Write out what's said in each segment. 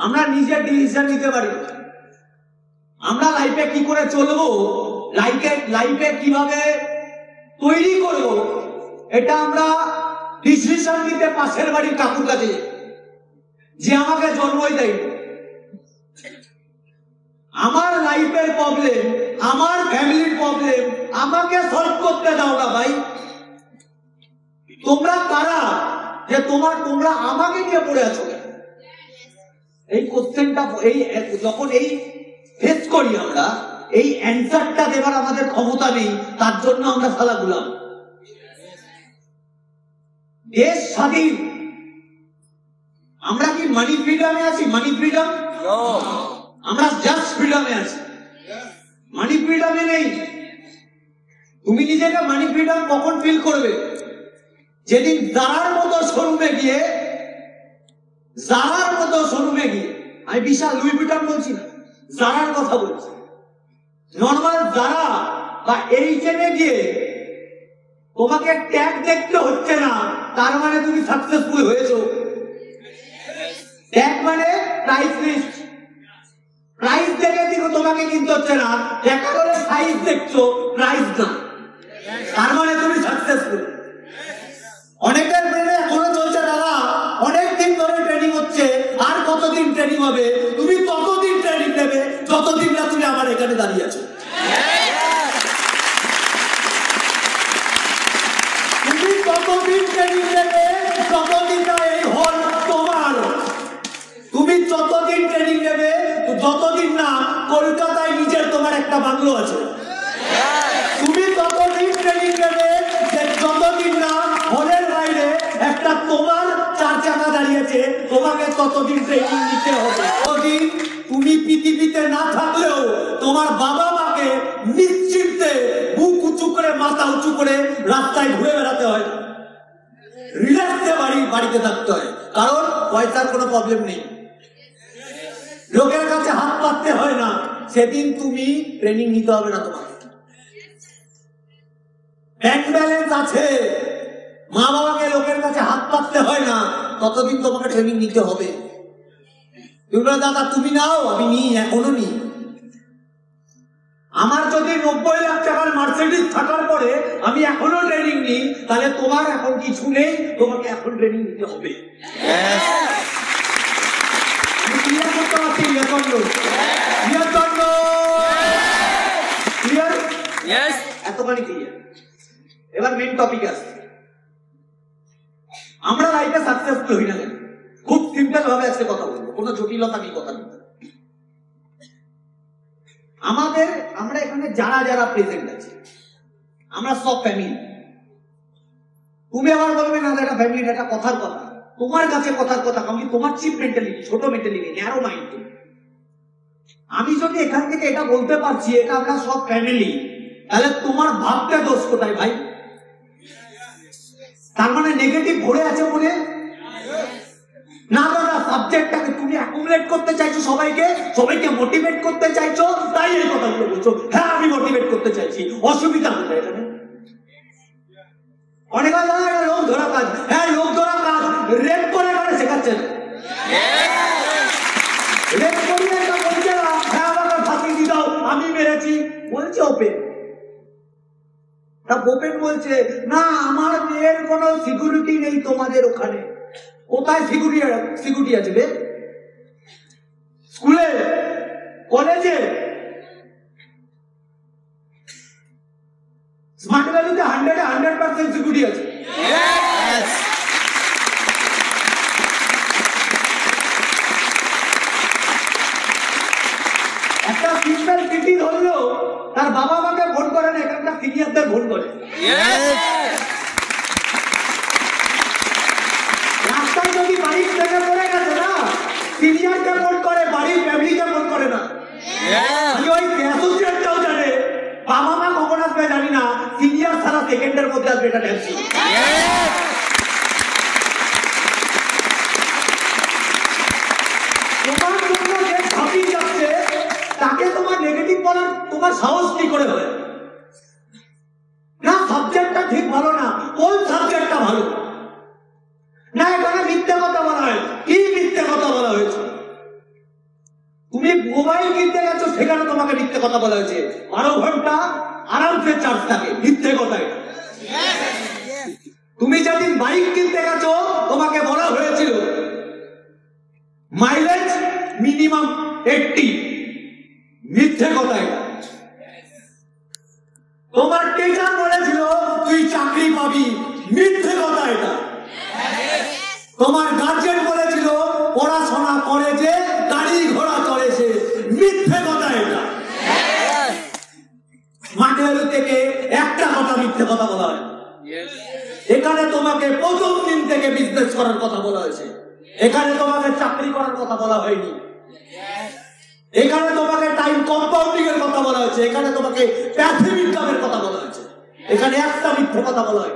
আমরা নিজের ডিসিশন নিতে পারি। আমরা লাইফে কি করে চলবো, লাইফে কিভাবে তৈরি করব, এটা আমরা ডিসিশন নিতে পাশের বাড়ির কাকুর কাছে, যে আমাকে জন্মই দেয়। আমার লাইফের প্রবলেম, আমার ফ্যামিলির প্রবলেম আমাকে সলভ করতে দাও না ভাই। তোমরা কারা যে তোমরা আমাকে নিয়ে পড়ে আছো? এই কোশ্চেনটা যখন এই ফেস করি আমরা, এই অ্যান্সারটা দেবার আমাদের ক্ষমতা নেই, তার জন্য আমরা সালা গুলাম। দেশ স্বাধীন, আমরা কি মানি ফ্রিডমে আছি? মানি ফ্রিডম, আমরা জাস্ট ফ্রিডমে আছি, মানি ফ্রিডমে নেই। তুমি নিজেকে মানি ফ্রিডম কখন ফিল করবে? যেদিন জারার মতো শোরুমে গিয়ে, আমি বিশাল লুই ভিটন বলছি না, জারার কথা বলছি। নর্মাল জারা বা এইচএমে গিয়ে তোমাকে ট্যাগ দেখতে হচ্ছে না, তার মানে তুমি সাকসেসফুল হয়েছো। ট্যাগ মানে প্রাইস লিস্ট, প্রাইস দেখে দিকে তোমাকে কিনতে হচ্ছে না, দেখা করে সাইজ দেখছো, প্রাইস না, তার মানে তুমি সাকসেসফুল। অনেকের ব্রেনে এখনো চলছে দাদা অনেকদিন ধরে ট্রেনিং হচ্ছে, আর কতদিন ট্রেনিং হবে? তুমি ততদিন ট্রেনিং নেবে যতদিন না তুমি আমার এখানে দাঁড়িয়ে আছো। তুমি ততদিন ট্রেনিং নেবে যতদিন না এই হল তোমার। তুমি যতদিন ট্রেনিং নেবে যতদিন না কলকাতায় নিজের তোমার একটা বাংলো আছে। তুমি ততদিন ট্রেনিং নেবে যতদিন না হলের বাইরে একটা তোমার 4 চাকা দাঁড়িয়েছে, তোমাকে ততদিন ট্রেনিং নিতে হবে। ততদিন তুমি পৃথিবীতে না থাকলেও তোমার বাবা মাকে নিশ্চিন্তে বুক উঁচু করে মাথা উঁচু করে রাস্তায় ঘুরে বেড়াতে হয়, রিল্যাক্সে বাড়িতে থাকতে হয়, কারণ পয়সার কোনো প্রবলেম নেই, লোকের কাছে হাত পাততে হয় না। সেদিন তুমি ট্রেনিং নিতে হবে না, তোমার ব্যাংক ব্যালেন্স আছে, মা বাবাকে লোকের কাছে হাত পাততে হয় না, ততদিন তোমাকে ট্রেনিং নিতে হবে। তুমি বলো দাদা তুমি নাও, আমি নিই, এখনো নিই। আমার যদি 90 লাখ টাকার মার্সিডিজ থাকার পরে আমি এখনো ট্রেনিং নিই, তাহলে তোমার এখন কিছু নেই, তোমাকে এখন ট্রেনিং নিতে হবে। এতখানি ক্লিয়ার। এবার মেন টপিক আছে, আমরা লাইফে সাকসেসফুল হই না কেন? খুব সিম্পল ভাবে আজকে কথা বলবো, কোনো জটিলতা নেই কথা বলতে। আমরা এখানে যারা প্রেজেন্ট আছে, আমরা সব ফ্যামিলি। তুমি আবার বলবে না এটা ফ্যামিলি, এটা কথার কথা, তোমার কাছে কথার কথা, কারণ তোমার চিপ মেন্টালিটি, ছোট মেন্টালিটি, ন্যারো মাইন্ড। আমি যদি এখান থেকে এটা বলতে পারছি এটা আমরা সব ফ্যামিলি, তাহলে তোমার ভাবতে দোষ কোথায় ভাই? তার মানে নেগেটিভ ভরে আছে বলে না দাদা, সাবজেক্টটাকে তুমি অ্যাকুমুলেট করতে চাইছো, সবাইকে মোটিভেট করতে চাইছো, তাই এই কথাগুলো বলছো। হ্যাঁ আমি মোটিভেট করতে চাইছি, অসুবিধা কোথায় এখানে? অনেক লোক ধরা কাজ, হ্যাঁ লোক ধরা কাজ রেপ করে এখানে শেখাচ্ছেন, রেপ করিয়ে এটা বলছে না, হ্যাঁ আমাকে ফাঁসি দিয়ে দাও আমি মেরেছি বলছে ওপেন। ওপেন বলছে না আমার মেয়ের কোনো সিকিউরিটি নেই তোমাদের ওখানে। কোথায় সিকিউরিটি আছে? স্কুলে, কলেজে, স্মার্ট ভ্যালিতে 100% সিকিউরিটি আছে। একটা সিম্পল সিটি ধরলো, তার বাবা মাকে ভোট করে না, এখানকার সিনিয়রদের ভোট করে। রাস্তায় যদি বাড়ির থেকে পড়ে গেছে না, সিনিয়রকে ভোট করে, বাড়ির ফ্যামিলিকে ভোট করে না। ওই অ্যাসোসিয়েটটাও জানে বাবা মা কখন আসবে জানি না, সিনিয়র সারা সেকেন্ডের মধ্যে আসবে, এটা ট্যাক্সি। তোমার জন্য যে ছাপিয়ে যাচ্ছে তাকে তোমার নেগেটিভ বলার তোমার সাহস কি করে হয়? না সাবজেক্টটা ঠিক ভালো না, কোন সাবজেক্টটা ভালো না? এখানে মিথ্যা কথা বলা হয়। কি মিথ্যা কথা বলা হয়েছে? মোবাইল কিনতে গেছো, সেখানে তোমাকে মিথ্যে কথা বলা হয়েছে। 12 ঘন্টা আরামসে চার্জ থাকে, মিথ্যে কথা এটা। তুমি যেদিন বাইক কিনতে গেছো, তোমাকে বলা হয়েছিল মাইলেজ মিনিমাম 80, মিথ্যে কথা এটা। তোমার টিচার বলেছিল তুই চাকরি পাবি, মিথ্যে কথা এটা। তোমার গার্জেন বলেছিল পড়াশোনা করে যে গাড়ি ঘোড়া চলেছে, মিথ্যে কথা এটা। মাঠের থেকে একটা কথা মিথ্যে কথা বলা হয়। এখানে তোমাকে প্রথম দিন থেকে বিজনেস করার কথা বলা হয়েছে, এখানে তোমাকে চাকরি করার কথা বলা হয়নি। এখানে তোমাকে টাইম কম্পাউন্ডিং এর কথা বলা হয়েছে, এখানে তোমাকে প্যাসিভ ইনকামের কথা বলা হয়েছে। এখানে একটা মিথ্যে কথা বলা হয়।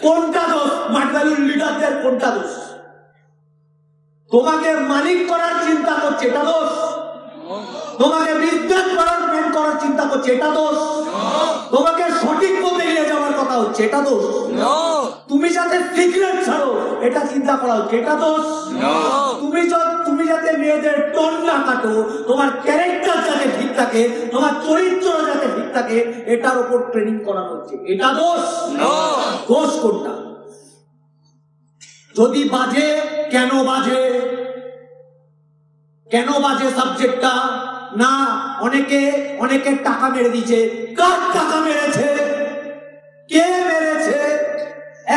কোনটা দোষ? মাঠবালুর লিডারদের কোনটা দোষ? তোমাকে মালিক করার চিন্তা করছে, এটা দোষ? তোমাকে বিজনেস করার প্ল্যান করার চিন্তা করছে, এটা দোষ? তোমাকে সঠিক পথে নিয়ে যাওয়ার কথা হচ্ছে, এটা দোষ? তুমি যাতে সিক্রেট ছাড়ো এটা চিন্তা করা হচ্ছে, এটা দোষ? তুমি যাতে মেয়েদের টোন না কাটো, তোমার ক্যারেক্টার যাতে ঠিক থাকে, তোমার চরিত্র যাতে ঠিক থাকে, এটার উপর ট্রেনিং করানো হচ্ছে, এটা দোষ? দোষ কোনটা? যদি বাজে, কেন বাজে? কেন বাজে সাবজেক্টটা? না, অনেকে টাকা মেরে দিয়েছে। কার টাকা মেরেছে? কে মেরেছে?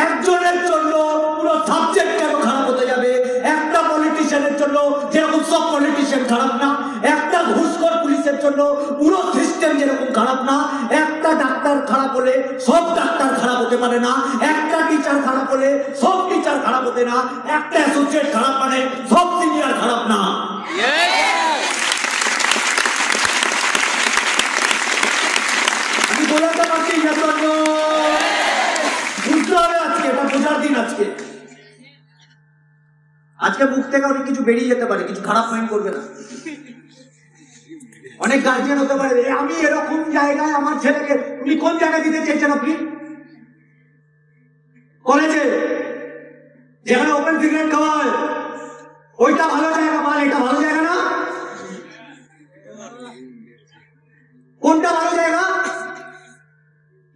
একজনের জন্য পুরো সাবজেক্ট কেন খারাপ হতে যাবে? একটা পলিটিশিয়ানের জন্য, যেরকম সব পলিটিশিয়ান খারাপ না, একটা ঘুষখোর পুলিশের জন্য পুরো সিস্টেম যেরকম খারাপ না, একটা ডাক্তার খারাপ হলে সব ডাক্তার খারাপ হতে পারে না, একটা টিচার খারাপ হলে সব টিচার খারাপ হতে না, একটা অ্যাসোসিয়েট খারাপ মানে সব সিনিয়র খারাপ না। আমি বলতে পারছি বুঝতে হবে আজকে, এটা বোঝার দিন আজকে। আজকে মুখ থেকে অনেক কিছু বেরিয়ে যেতে পারে, কিছু খারাপ মাইন্ড করবে না। অনেক গার্জিয়ান হতে পারে আমি এরকম জায়গায় আমার ছেলেকে, তুমি কোন জায়গায় দিতে চেয়েছেন আপনি? কলেজে যেখানে ওপেন সিগারেট খাওয়া হয়, ওইটা ভালো জায়গা, বল এটা ভালো জায়গা না? কোনটা ভালো জায়গা?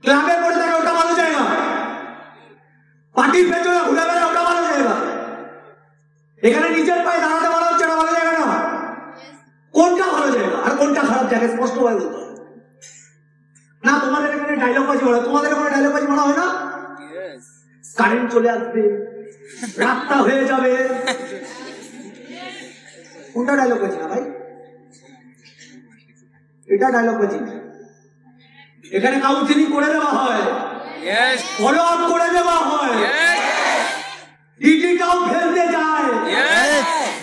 ক্লাবে পড়ে থাকে ওটা ভালো জায়গা? পার্টির পেছনে ঘুরে বেড়ে ওটা ভালো জায়গা? এখানে নিজের পায়ে দাঁড়াতে বলা হচ্ছে, এটা ভালো জায়গা না? কোনটা ভালো জায়গা আর কোনটা খারাপ জায়গা স্পষ্ট ভাবে বলতে হবে। না তোমাদের এখানে ডায়লগ বাজি মারা, তোমাদের ওখানে ডায়লগ বাজি মারা হয় না? কারেন্ট চলে আসবে, রাতটা হয়ে যাবে, কোনটা ডায়লগ বাজি না ভাই? এটা ডায়লগ বাজি না। এখানে কাউন্সিলিং করে দেওয়া হয়, ফলো আপ করে দেওয়া হয়, ডিজিটাল ফেলতে যায়,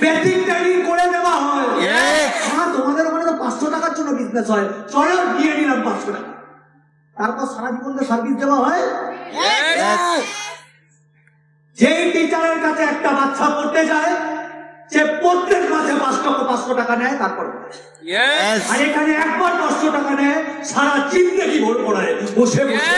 বেসিক ট্রেনিং করে দেওয়া হয়। হ্যাঁ, তোমাদের ওখানে তো 500 টাকার জন্য বিজনেস হয়, চলো দিয়ে নিলাম 500 টাকা, তারপর সারা জীবন সার্ভিস দেওয়া হয়। যেই টিচারের কাছে একটা বাচ্চা পড়তে যায়, সে প্রত্যেক মাসে 500 টাকা নেয়, তারপর আর এখানে একবার 500 টাকা নেয়, সারা জিন্দগি ভোর পড়ায় বসে বসে।